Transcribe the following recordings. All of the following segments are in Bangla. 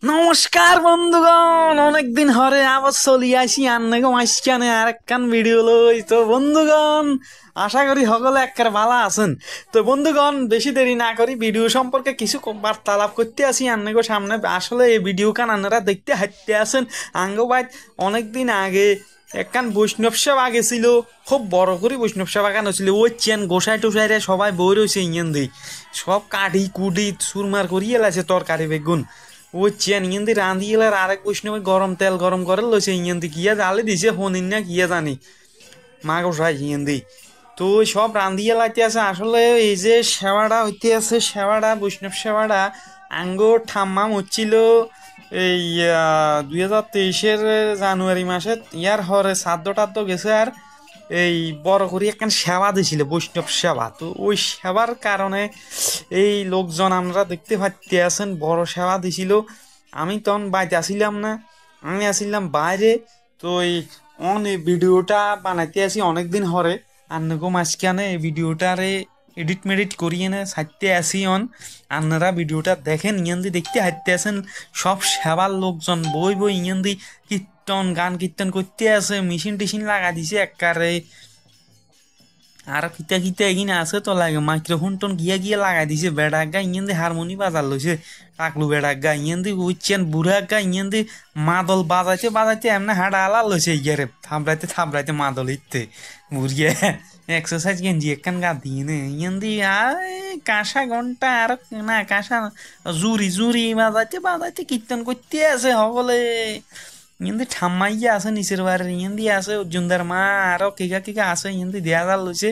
নমস্কার বন্ধুগণ, অনেকদিন হরে আবার চলি আসি আন্নাকে মাঝখানে আর একখান ভিডিও লই। তো বন্ধুগণ, আশা করি সকলে একবার ভালো আছেন। তো বন্ধুগণ, বেশি দেরি না করি ভিডিও সম্পর্কে কিছু বার্তালাপ করতে আসি আন্নাকে সামনে। আসলে এই ভিডিও কান আপনারা দেখতে হাঁটতে আসেন আঙ্গো বাইত অনেকদিন আগে একখান বৈষ্ণব সেবা গেছিল, খুব বড় করে বৈষ্ণব সেবা কেন ছিল। ওই চেন গোসাই টোসাইরে সবাই বই রয়েছে ইঞ্জিন দিই, সব কাঠি কুটি চুরমার করিয়ে এলাছে তরকারি বেগুন। ওই চেন ইঞ্জি রাঁধি এলার আরেক বৈষ্ণবে গরম তেল গরম করে লইছে ইঞ্জি কিয়া জালে দিছে হনিন না কিয়া জানি মা গোসাই ইঞ্জি। তো ওই সব রাঁধিয়ে লাইতে আছে। আসলে এই যে সেবাটা হইতে আছে, সেবাটা বৈষ্ণব সেবাটা আঙ্গো ঠাম্মা হচ্ছিল এই 2023-এর জানুয়ারি মাসে। ইয়ার হরে শ্রাদ্ধ টাদ্ধ গেছে আর এই বড় করে একখান সেবা দিছিল বৈষ্ণব সেবা। তো ওই সেবার কারণে এই লোকজন আমরা দেখতে পাচ্ছি আছেন বড় সেবা দিছিল। আমি তখন বাইরে আসিলাম না, আমি আসিলাম বাইরে। তো এই ভিডিওটা বানাইতে আসি অনেকদিন হরে আন্নগো মাঝখানে এই ভিডিওটারে এডিট মেডিট করিয়ে না ছাড়তে আসি আপনারা ভিডিওটা দেখেন। ইয়ান্দি দেখতে হাঁটতে আসেন সব সেবার লোকজন বই বই ইয়ান্দি কীর্তন গান কীর্তন করতে আছে, মেশিন টিশিন লাগা দিছে একবারে। আর কিতা কিতা এগিনে আছে তো লাগে মাইক্রোফোন টোন গিয়া গিয়া লাগাই দিছে। বেড়াগা ইয়েন্দি হারমোনি বাজার লইছে, টাকলু বেড়াগা ইয়েন্দি উচ্ছেন বুড়াগা ইয়েন্দি মাদল বাজাইতে বাজাইতে এমনি হাড়া আলা লইছে ইয়ারে থাবড়াইতে থাবড়াইতে মাদল ইতে বুড়িয়ে এক্সারসাইজ গেঞ্জি একখান গা দিয়ে নে ইয়েন্দি কাঁসা ঘন্টা আর না কাঁসা জুরি জুরি বাজাইতে বাজাইতে কীর্তন করতে আছে সকলে। ইন্দি ঠাম্মাইয়া আছে নিচের বাড়ির, ইন্দি আছে অর্জুনদার মা, আরো কেগা কেগা আছে ইন্দি দেয়া জাল লইছে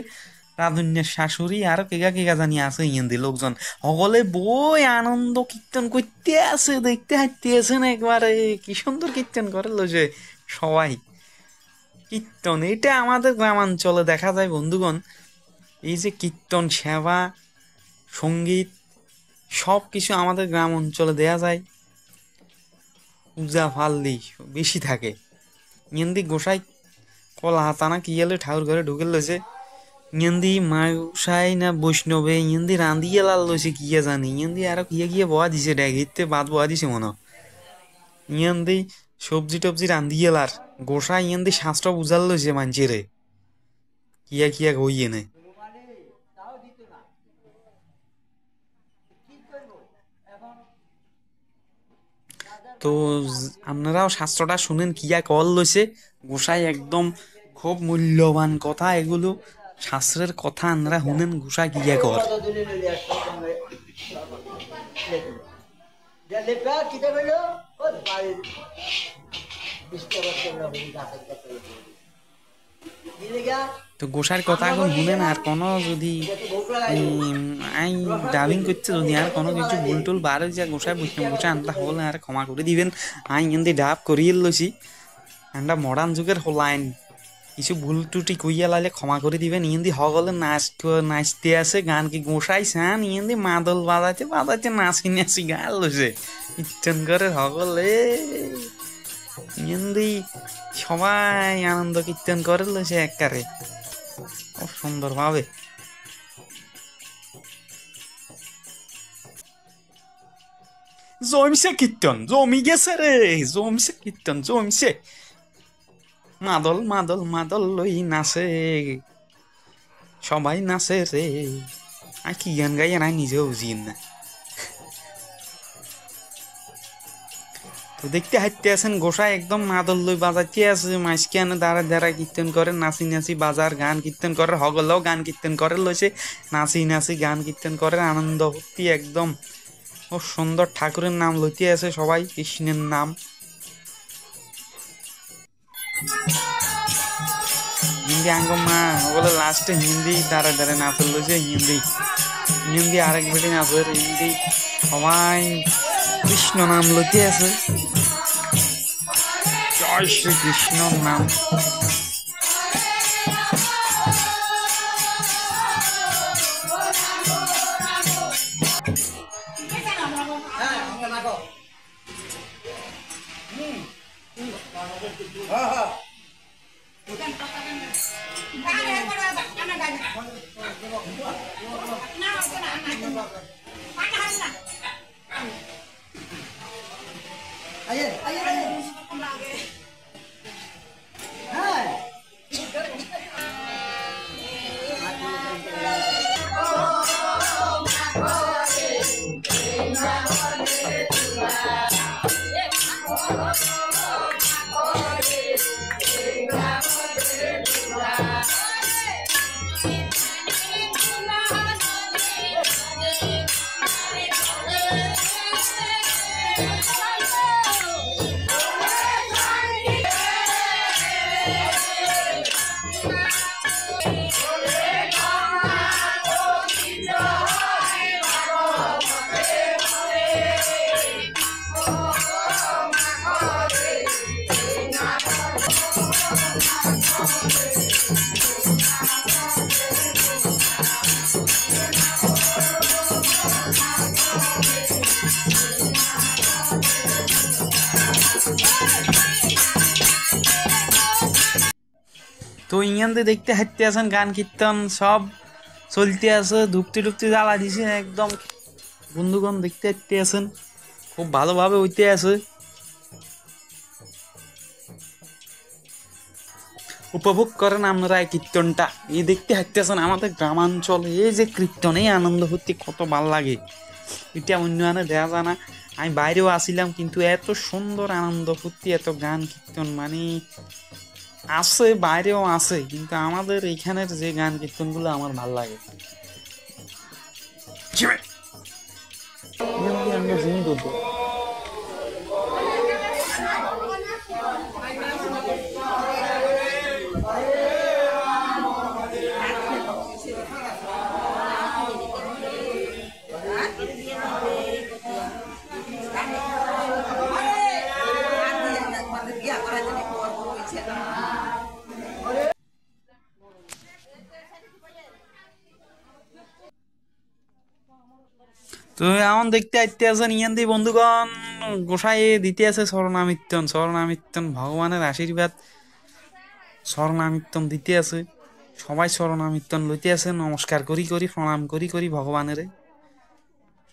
রাধুন্যের শাশুড়ি, আরো কেগা কেগা জানি আছে ইন্দি লোকজন সকলে বই আনন্দ কীর্তন করতে আছে, দেখতে হাঁটতে আছেন একবারে। কি সুন্দর কীর্তন করে লইছে সবাই। কীর্তন এটা আমাদের গ্রামাঞ্চলে দেখা যায় বন্ধুগণ। এই যে কীর্তন সেবা সঙ্গীত সব কিছু আমাদের গ্রাম অঞ্চলে দেয়া যায়। পূজা ফাল্লি বেশি থাকে। ইয়েন্দি গোসাই কলা হাতানা কি এলে ঠাকুর ঘরে ঢুকে লইছে। ইয়েন্দি মাসাই না বৈষ্ণবে ইয়েন্দি রাঁধিয়ে লাল লইছে কিয়া জানি। ইয়েন্দি আরো কিয়া গিয়ে বয়া দিছে ড্যাগিতে বাদ বয়া দিছে মনে। ইয়েন্দি সবজি টবজি রাঁধিয়ে লার গোসাই ইয়েন্দি শাস্ত্র বুঝাল লইছে মানচিরে কিয়া কিয়া গইয়ে নে। তো আপনারাও শাস্ত্রটা শুনেন কিয়া কল লইছে গোসাই, একদম খুব মূল্যবান কথা এগুলো, শাস্ত্রের কথা আপনারা শুনেন গোসাই কিয়া কর। তো গোসাইর কথা এখন শুনেন। আর কোনো যদি আই ডাবিং করতে যদি আর কোনো কিছু ভুল টুল বার হয়ে যায় গোসাই বৈষ্ণব গোসাই আনটা হলে আর ক্ষমা করে দিবেন। আই এমনি ডাব করিয়ে লইছি, আমরা মডার্ন যুগের লাইন কিছু ভুল টুটি কইয়া লাইলে ক্ষমা করে দিবেন। ইন্দি হগলে নাচতে আছে গান কি গোসাই সান ইন্দি মাদল বাজাইতে বাজাইতে নাচি নাচি গান লইছে কীর্তন করে হগলে ইন্দি সবাই আনন্দ কীর্তন করে লইছে একবারে খুব সুন্দর ভাবে। জমছে কীর্তন, জমি গেছে রে, জমছে কীর্তন জমছে। মাদল মাদল মাদল লই নাচে, সবাই নাচে রে। আর কি গান গাই আর নিজেও বুঝি না। তো দেখতে হাঁটতে আছেন গোসাই একদম মাদল লই বাজাইতে আছে, মাঝখানে দাঁড়া দাঁড়া কীর্তন করে নাচি নাচি বাজার গান কীর্তন করে হগলেও গান কীর্তন করে লইছে, নাচি নাচি গান কীর্তন করে আনন্দ ভর্তি একদম। ও সুন্দর ঠাকুরের নাম লইতে আছে সবাই, কৃষ্ণের নাম। হিন্দি আঙ্গ মা বলে লাস্টে হিন্দি দাঁড়া দাঁড়া নাচল লইছে হিন্দি হিন্দি আরেক বেটি নাচের হিন্দি সবাই কৃষ্ণ নাম লইতে আছে। জয় শ্রী কৃষ্ণর নাম। তো ইয়ানতে দেখতে হাঁটতে আছেন, গান কীর্তন সব চলতে আছে, ধুপতি টুপতি জ্বালা দিছে একদম। বন্ধুগণ দেখতে হাঁটতে আছেন, খুব ভালোভাবে হইতে আছে। উপভোগ করেন আপনারা এই কীর্তনটা। এই দেখতে হাঁটতেছেন আমাদের গ্রামাঞ্চলে এই যে কীর্তন, এই আনন্দ হতে কত ভাল লাগে, এটা অন্য আনে দেওয়া যায় না। আমি বাইরেও আসিলাম, কিন্তু এত সুন্দর আনন্দ ফুর্তি, এত গান কীর্তন মানে আছে, বাইরেও আছে, কিন্তু আমাদের এইখানের যে গান কীর্তনগুলো আমার ভাল লাগে। তো এখন দেখতে আইতে আছেন ইয়ান দি বন্ধুগণ, গোসাই দিতে আছে শরণামৃত্যন। শরণামৃত্যন ভগবানের আশীর্বাদ, শরণামৃত্যন দিতে আছে। সবাই শরণামৃত্যন লইতে আছে, নমস্কার করি করি প্রণাম করি করি ভগবানের,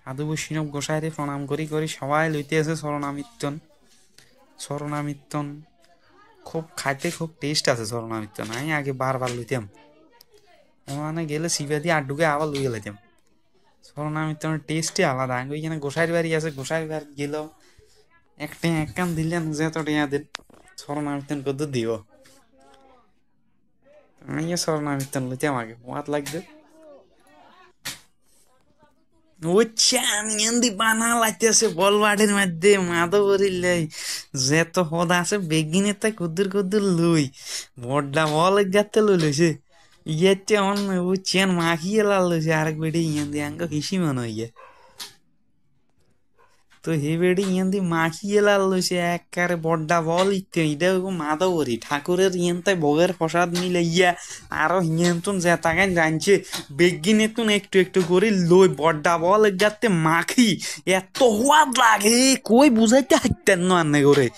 সাধু বৈষ্ণব গোসাইরে প্রণাম করি করি সবাই লইতে আছে শরণামৃত্যন। শরণামৃত্যন খুব খাইতে খুব টেস্ট আছে শরণামৃত্যন। আমি আগে বারবার লইতাম, ওখানে গেলে শিবা দিয়ে আড্ডুকে আবার লইয়া লইতাম। শরণামৃত্যনের টেস্টই আলাদা। ওইখানে গোসাইর বাড়ি আছে, গোসাইর বাড়ি গেল একটা এক কান দিলেন, যত টিয়া দিন শরণামৃত্যন কত দিব। আমি শরণামৃত্যন লইতাম আগে, মাত লাগবে। বানা লাগতেছে বলবাড়ির মধ্যে মাধবরিলাই যেত হদ আছে বেগিনে তাই কুদ্দুর কুদ্দুর লই বড্ডা বল গাতে লই লইছে ইয়েতে অন ও চেন মাখিয়ে লাল লইছে আরেক বেড়ে ইয়ান দি আঙ্গ হিসি মনে হইয়া। তো হে বেড়ে ইয়ান দি মাখিয়ে লাল লইছে একবারে বড্ডা বল ইতে এটা মাধবরি ঠাকুরের ইয়ান তাই ভোগের প্রসাদ মিলে ইয়া আরো হিয়ান্তন জেতা গান জানছে বেগিনে তুন একটু একটু করে লই বড্ডা বল যাতে মাখি এত সোয়াদ লাগে কই বুঝাইতে হাইতেন না আন্নে করে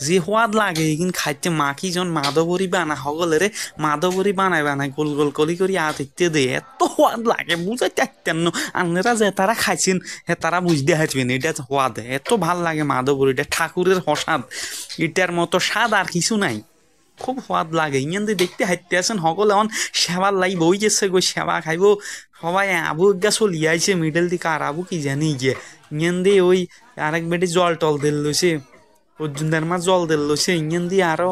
যে সোয়াদ লাগে কিন্তু খাইতে মাখি যখন মাধবরি বানা সকলেরে মাধবরি বানাই বানাই গোল গোল কলি করি আতিতে দে এত সোয়াদ লাগে বুঝাইতে হাইতেন না আন্নেরা যে তারা খাইছেন হে তারা বুঝতে হাঁটবেন এটা সোয়াদ এত ভাল লাগে মাধবরিটা ঠাকুরের প্রসাদ এটার মতো স্বাদ আর কিছু নাই খুব সোয়াদ লাগে ইয়ান দিয়ে দেখতে হাঁটতে আসেন সকলে এখন সেবার লাই বই গেছে গো সেবা খাইব সবাই আবু গা চলিয়ে আইছে মিডল দিকে আর আবু কি জানি গিয়ে ইয়ান দিয়ে ওই আরেক বেটি জল টল দিল লইছে অর্জুনদের মা জল দিল লইছে ইয়ান দিয়ে আরো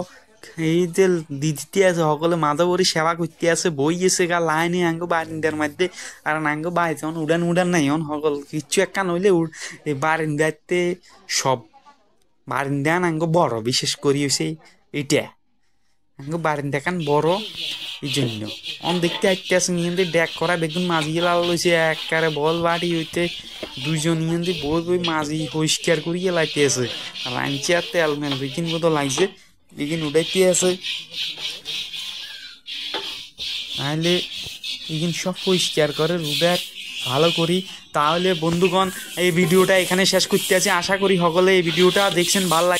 এই যে দিতে আছে সকলে মাধবরী সেবা করতে আছে বই গেছে গা লাইনে আঙ্গ বারিন্দার মধ্যে আর আঙ্গ বাড়িতে এখন উড়ান উড়ান নাই এখন সকল কিচ্ছু একটা নইলে এই বারিন্দাতে সব বারিন্দা আঙ্গ বড় বিশেষ করি হয়েছে এটা আঙ্গ বারিন্দা কান বড় এই জন্য অন দেখতে আইতে আছে নিয়ে ডেক করা বেগুন মাঝি লাল লইছে একবারে বল বাড়ি হইতে দুইজন নিয়ে বই বই মাঝি পরিষ্কার করিয়ে লাইতে আছে রাঞ্চি আর তেল মেল বিকিন মতো লাগছে বিকিন উঠাইতে আছে তাহলে বিকিন সব পরিষ্কার করে রুডার ভালো করি। তাহলে বন্ধুগণ এই ভিডিওটা এখানে শেষ করতে আছে, আশা করি সকলে এই ভিডিওটা দেখছেন ভালো লাগে।